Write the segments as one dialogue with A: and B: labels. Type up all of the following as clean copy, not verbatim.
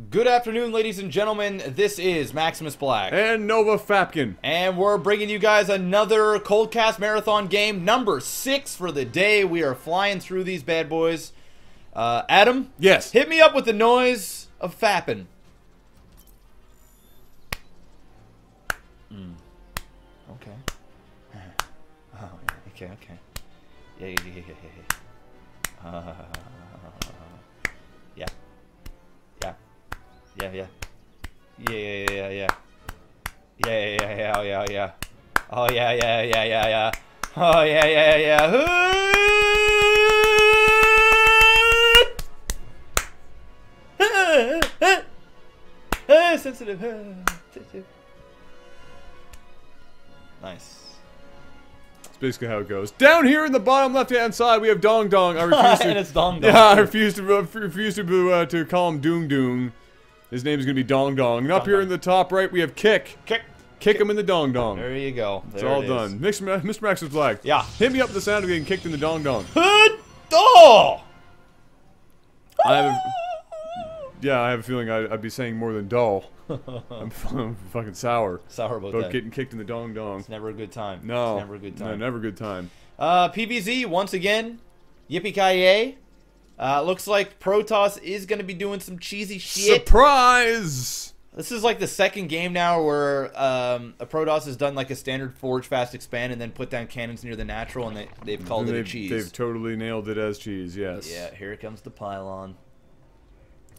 A: Good afternoon, ladies and gentlemen. This is MaximusBlack.
B: And Novawar.
A: And we're bringing you guys another Coldcast Marathon game, number 6 for the day. We are flying through these bad boys. Adam?
B: Yes.
A: Hit me up with the noise of fapping. Okay. Oh, okay. Yeah. Yeah. Yeah. Oh, yeah. Oh, yeah. Sensitive. Nice.
B: That's basically how it goes. Down here in the bottom left-hand side, we have Dong Dong. I refuse to.
A: And it's Dong Dong.
B: Yeah, I refuse to call him Doong Doong. His name is going to be Dong Dong. And up here in the top right, we have Kick. Kick him in the Dong Dong.
A: There you go.
B: It's all done. Mr. MaximusBlack.
A: Yeah.
B: Hit me up with the sound of getting kicked in the Dong Dong.
A: Oh!
B: I have a feeling I'd be saying more than dull. I'm fucking sour.
A: Sour about
B: About
A: that.
B: getting kicked in the Dong Dong.
A: It's never a good time.
B: No.
A: It's never a good time.
B: No, never a good time.
A: PVZ, once again. Yippee-ki-yay. Looks like Protoss is going to be doing some cheesy shit.
B: Surprise!
A: This is like the second game now where a Protoss has done like a standard forge fast expand and then put down cannons near the natural, and they've called it a cheese.
B: They've totally nailed it as cheese, yes.
A: Yeah, here comes the pylon.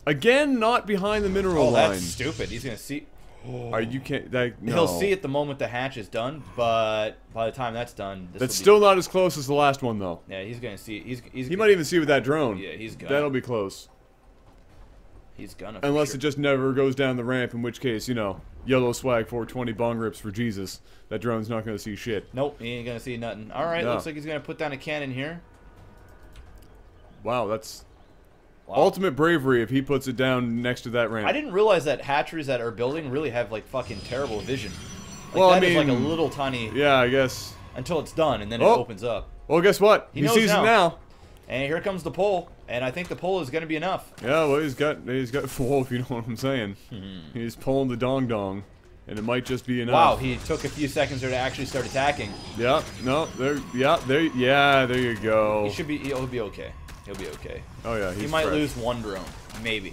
B: Again, not behind the mineral line.
A: That's stupid. He's going to see...
B: Are you can't? No.
A: He'll see it the moment the hatch is done, but by the time that's done...
B: That's still not as close as the last one, though.
A: Yeah, he's going to see it.
B: He might even see it with that drone.
A: Yeah, he's gonna.
B: That'll be close.
A: He's gonna.
B: Unless it just never goes down the ramp, in which case, you know, yellow swag 420 bong rips for Jesus. That drone's not going to see shit.
A: Nope, he ain't going to see nothing. Alright, looks like he's going to put down a cannon here.
B: Wow, that's ultimate bravery if he puts it down next to that ramp.
A: I didn't realize that hatcheries that are building really have, like, fucking terrible vision. Like,
B: well,
A: that
B: I mean,
A: is like a little tiny...
B: Yeah, I guess.
A: Until it's done, and then it opens up.
B: Well, guess what? He sees it now.
A: And here comes the pole, and I think the pole is going to be enough.
B: Yeah, well, he's got full, if you know what I'm saying. He's pulling the Dong Dong, and it might just be enough.
A: Wow, he took a few seconds there to actually start attacking.
B: Yeah, no, there you go.
A: He'll be okay. He'll be okay.
B: Oh yeah,
A: he might lose one drone, maybe.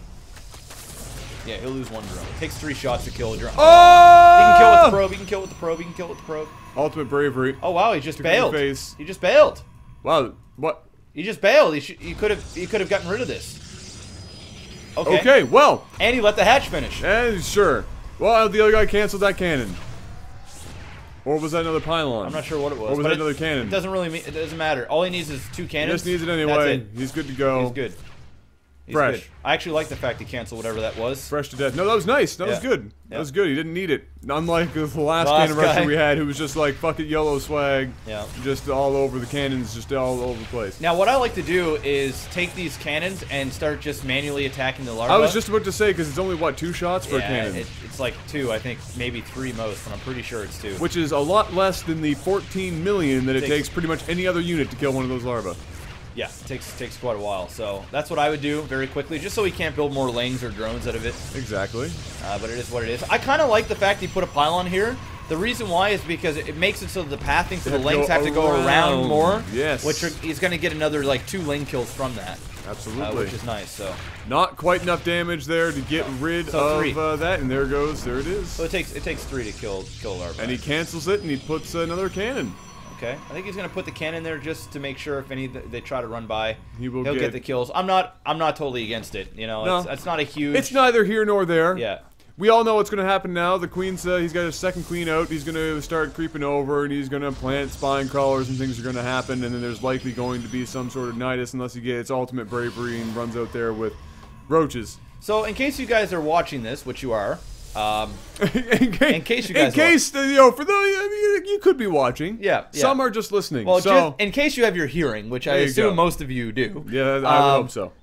A: Yeah, he'll lose one drone. It takes 3 shots to kill a drone.
B: Oh!
A: He can kill with the probe. He can kill with the probe. He can kill with the probe.
B: Ultimate bravery.
A: Oh wow, he just bailed.
B: Face.
A: He just bailed.
B: Wow, what?
A: He just bailed. He could have gotten rid of this. Okay.
B: Okay, well.
A: And he let the hatch finish.
B: Sure. Well, the other guy canceled that cannon. Or was that another pylon?
A: I'm not sure what it was.
B: Or was that another cannon?
A: It doesn't really mean. It doesn't matter. All he needs is 2 cannons.
B: He just needs it anyway.
A: That's it.
B: He's good to go.
A: He's good. He's
B: Fresh.
A: Good. I actually like the fact he canceled whatever that was.
B: Fresh to death. No, that was nice. That was good. That was good. He didn't need it. Unlike the last cannon rusher we had, who was just like, fuck it, yellow swag.
A: Yeah.
B: Just all over the cannons, just all over the place.
A: Now, what I like to do is take these cannons and start just manually attacking the larva.
B: I was just about to say, because it's only, what, 2 shots for a cannon?
A: It's like 2, I think, maybe 3 most, but I'm pretty sure it's 2.
B: Which is a lot less than the 14 million that it takes pretty much any other unit to kill one of those larvae.
A: Yeah, it takes quite a while. So that's what I would do very quickly, just so he can't build more lings or drones out of it.
B: Exactly.
A: But it is what it is. I kind of like the fact he put a pylon here. The reason why is because it makes it so the pathing for the lings have to go around more.
B: Yes.
A: Which he's going to get another, like, 2 ling kills from that.
B: Absolutely.
A: Which is nice, so.
B: Not quite enough damage there to get rid of that, and there it is.
A: So it takes 3 to kill larva.
B: And he cancels it, and he puts another cannon.
A: Okay, I think he's gonna put the cannon there just to make sure if any they try to run by,
B: he'll
A: get the kills. I'm not totally against it. You know, it's not a huge.
B: It's neither here nor there.
A: Yeah.
B: We all know what's gonna happen now. The queen's he's got his second queen out. He's gonna start creeping over, and he's gonna plant spine crawlers, and things are gonna happen. And then there's likely going to be some sort of nidus unless he gets ultimate bravery and runs out there with roaches.
A: So in case you guys are watching this, which you are.
B: In case you know, for those you could be watching.
A: Yeah.
B: Some are just listening.
A: Well,
B: so
A: just in case you have your hearing, which I assume most of you do.
B: Yeah, I would hope so.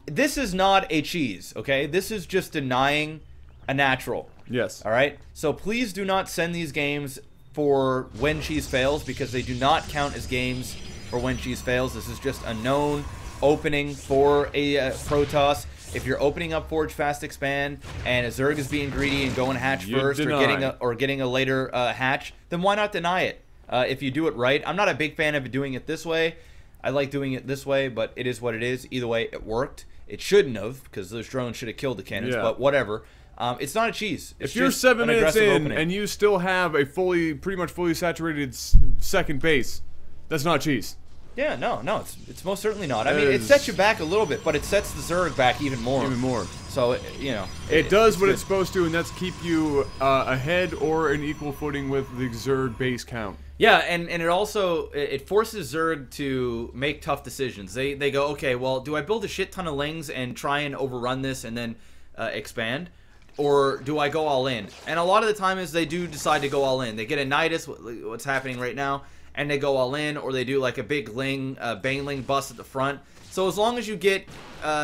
A: This is not a cheese, okay? This is just denying a natural.
B: Yes.
A: All right. So please do not send these games for when cheese fails, because they do not count as games for when cheese fails. This is just a known opening for a Protoss. if you're opening up Forge Fast Expand and a Zerg is being greedy and going hatch first or getting a later hatch, then why not deny it? If you do it right. I'm not a big fan of doing it this way. I like doing it this way, but it is what it is. Either way, it worked. It shouldn't have, because those drones should have killed the cannons, but whatever. It's not a cheese. It's
B: if you're 7 minutes in and you still have a pretty much fully saturated second base, that's not cheese.
A: Yeah, no, it's most certainly not. I mean, it sets you back a little bit, but it sets the Zerg back even more. So, you know.
B: It does what it's supposed to, and that's keep you ahead or an equal footing with the Zerg base count.
A: Yeah, and it also, it forces Zerg to make tough decisions. They go, okay, well, do I build a shit ton of Lings and try and overrun this and then expand? Or do I go all in? And a lot of the time is they do decide to go all in. They get a Nidus, what's happening right now, and they go all in, or they do like a big Baneling bust at the front. So as long as you get,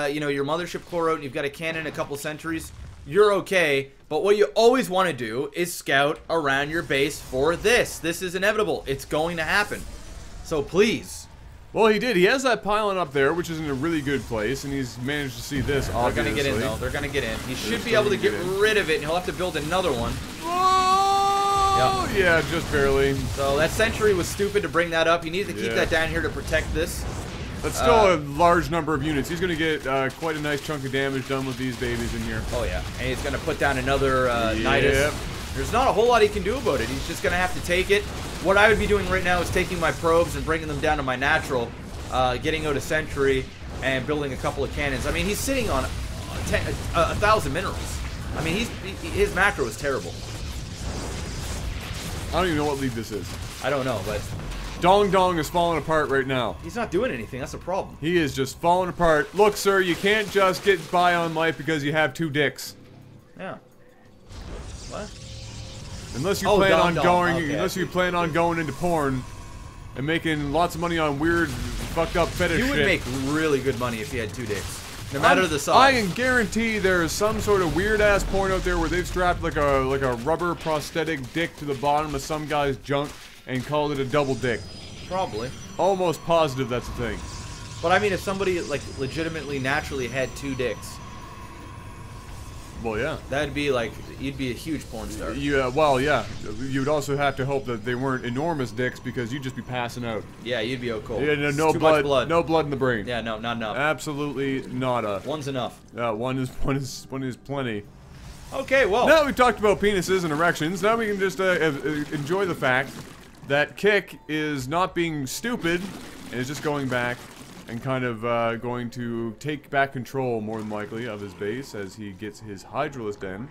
A: you know, your Mothership Core out and you've got a cannon, a couple sentries, you're okay. But what you always want to do is scout around your base for this. This is inevitable. It's going to happen. So please.
B: Well, he did. He has that pylon up there, which is in a really good place, and he's managed to see this, obviously.
A: They're going to get in, though. They're going to get in. He should be able to get rid of it, and he'll have to build another one.
B: Oh, yeah, just barely.
A: So that sentry was stupid to bring that up. He needed to keep that down here to protect this.
B: That's still a large number of units. He's going to get quite a nice chunk of damage done with these babies in here.
A: Oh, yeah. And he's going to put down another Nidus. There's not a whole lot he can do about it. He's just going to have to take it. What I would be doing right now is taking my probes and bringing them down to my natural, getting out a sentry, and building a couple of cannons. I mean, he's sitting on 1,000 minerals. I mean, his macro is terrible.
B: I don't even know what league this is.
A: I don't know, but...
B: Dong Dong is falling apart right now.
A: He's not doing anything. That's a problem.
B: He is just falling apart. Look, sir, you can't just get by on life because you have 2 dicks.
A: Yeah. What?
B: Unless you plan on going, unless you plan on going into porn and making lots of money on weird, fucked up fetish shit.
A: You would make really good money if you had 2 dicks. No matter the size.
B: I can guarantee there is some sort of weird ass porn out there where they've strapped like a rubber prosthetic dick to the bottom of some guy's junk and called it a double dick.
A: Probably.
B: Almost positive that's a thing.
A: But I mean, if somebody like legitimately naturally had 2 dicks.
B: Well, yeah.
A: That'd be like, you'd be a huge porn star.
B: Yeah, well, yeah. You'd also have to hope that they weren't enormous dicks because you'd just be passing out.
A: Yeah, you'd be cold.
B: Yeah, no blood. No blood in the brain.
A: Yeah, no, not enough.
B: Absolutely nada.
A: One's enough.
B: One is plenty.
A: Okay, well.
B: Now we've talked about penises and erections. Now we can just enjoy the fact that Kick is not being stupid and is just going back and kind of going to take back control, more than likely, of his base as he gets his Hydralisk in.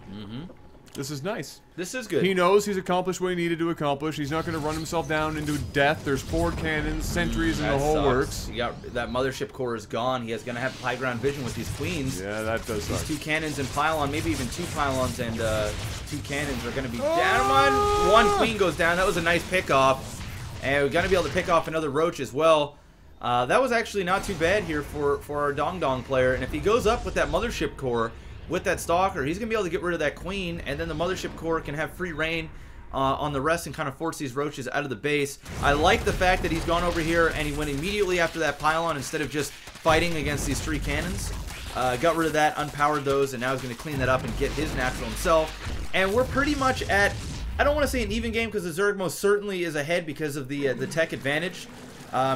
B: This is nice.
A: This is good.
B: He knows he's accomplished what he needed to accomplish. He's not going to run himself down into death. There's 4 cannons, sentries, and the whole works.
A: You got, that Mothership Core is gone. He is going to have high ground vision with these queens.
B: Yeah, that does suck.
A: These 2 cannons and pylon, maybe even 2 pylons and 2 cannons are going to be down. One queen goes down. That was a nice pickoff. And we're going to be able to pick off another roach as well. That was actually not too bad here for our Dong Dong player. And if he goes up with that Mothership Core, with that Stalker, he's going to be able to get rid of that Queen, and then the Mothership Core can have free reign on the rest and kind of force these roaches out of the base. I like the fact that he's gone over here and he went immediately after that pylon instead of just fighting against these 3 cannons. Got rid of that, unpowered those, and now he's going to clean that up and get his natural himself. And we're pretty much at, I don't want to say an even game because the Zerg most certainly is ahead because of the tech advantage.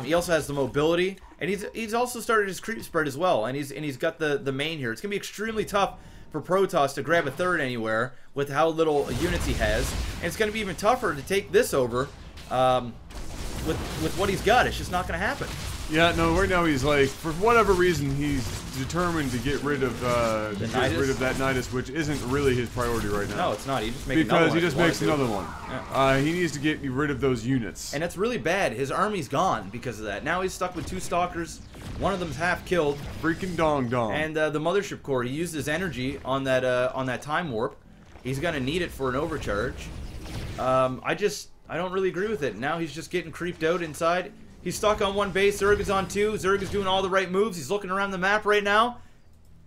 A: He also has the mobility, and he's also started his creep spread as well, and he's got the main here. It's gonna be extremely tough for Protoss to grab a 3rd anywhere with how little units he has, and it's gonna be even tougher to take this over with what he's got. It's just not gonna happen.
B: Yeah, no. Right now he's like, for whatever reason, he's determined to get rid of that Nidus, which isn't really his priority right now.
A: No, it's not. He just makes another one.
B: Because he just makes another one.
A: Yeah.
B: He needs to get rid of those units.
A: And that's really bad. His army's gone because of that. Now he's stuck with 2 Stalkers. One of them's half killed.
B: Freaking Dong Dong.
A: And the Mothership Core, he used his energy on that time warp. He's gonna need it for an overcharge. I don't really agree with it. Now he's just getting creeped out inside. He's stuck on 1 base. Zerg is on 2. Zerg is doing all the right moves. He's looking around the map right now.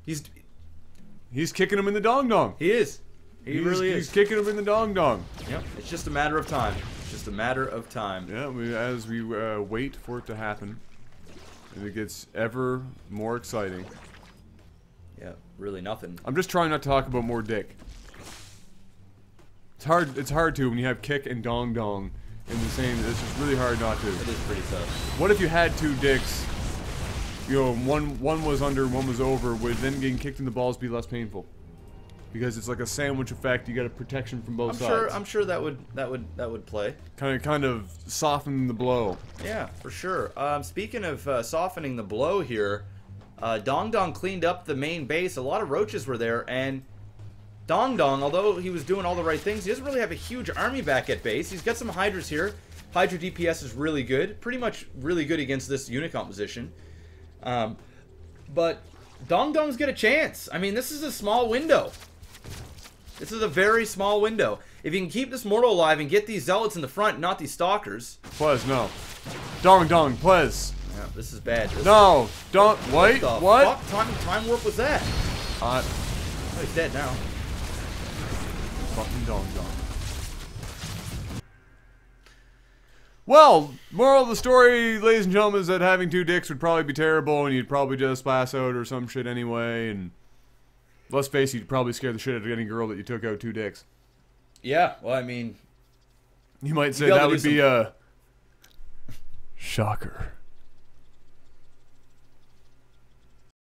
A: He's
B: kicking him in the Dong Dong.
A: He is. He really is.
B: He's kicking him in the Dong Dong.
A: Yep. It's just a matter of time. It's just a matter of time.
B: Yeah. As we wait for it to happen, and it gets ever more exciting.
A: Yeah, really nothing.
B: I'm just trying not to talk about more dick. It's hard. It's hard to when you have kick and dong dong in the same. It's just really hard not to.
A: It is pretty tough.
B: What if you had two dicks? You know, one was under, one was over. Would then getting kicked in the balls be less painful? Because it's like a sandwich effect. You got a protection from both sides.
A: I'm sure that would play.
B: Kind of soften the blow.
A: Yeah, for sure. Speaking of softening the blow here, Dong Dong cleaned up the main base. A lot of roaches were there, and Dong Dong, although he was doing all the right things, he doesn't really have a huge army back at base. He's got some Hydras here. Hydra DPS is really good. Pretty much really good against this unit composition. But Dong Dong's got a chance. I mean, this is a small window. This is a very small window. If you can keep this Mortal alive and get these Zealots in the front, not these Stalkers.
B: Please, no. Dong Dong, please.
A: Yeah, this is bad.
B: No, don't. Wait, what?
A: Fuck time warp was that?
B: Oh,
A: he's dead now.
B: Fucking Dong Dong. Well, moral of the story, ladies and gentlemen, is that having two dicks would probably be terrible, and you'd probably just pass out or some shit anyway, and let's face it, you'd probably scare the shit out of any girl that you took out two dicks.
A: Yeah, well, I mean,
B: you might say that would be a shocker.